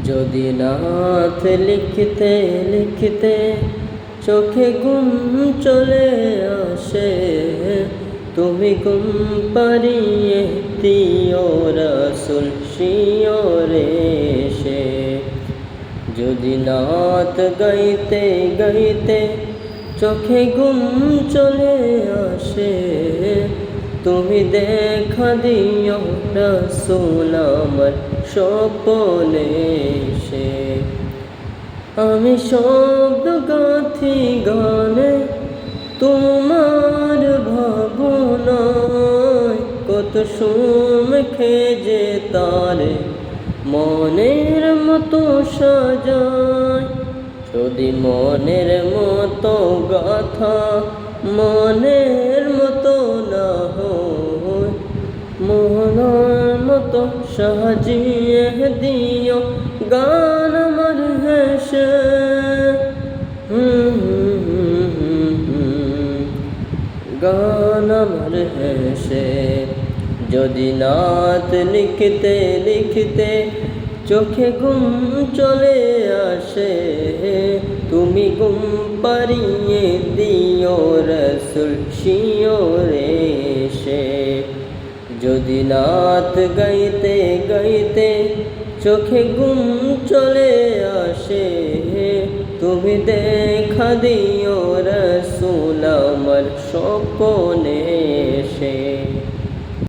যদি নাথ লিখতে লিখতে চোখে ঘুম চলে আসে, তুমি ঘুম পাড়িয়ে দিও রাসূল শিয়রে এসে। যদি নাথ গাইতে গাইতে চোখে ঘুম চলে আসে, তুমি দেখা দিও রাসূল আমার স্বপ্নে এসে। আমি শব্দ গাথি গানে তোমার ভাবনায়, কত সুমুখে যে তারে মনের মতো সাজায়। যদি মনের মতো গাথা মনের মতো না হয়, মনের মতো সাজিয়ে দিও গান আমার হেসে। গান আমার হেসে। যদি নাথ লিখতে লিখতে চোখে ঘুম চলে আসে, তুমি ঘুম পাড়িয়ে দিও রাসূল শিয়রে এসে। যদি নাথ গাইতে গাইতে চোখে ঘুম চলে আসে, তুমি দেখা দিও রাসূল আমার স্বপ্নে এসে।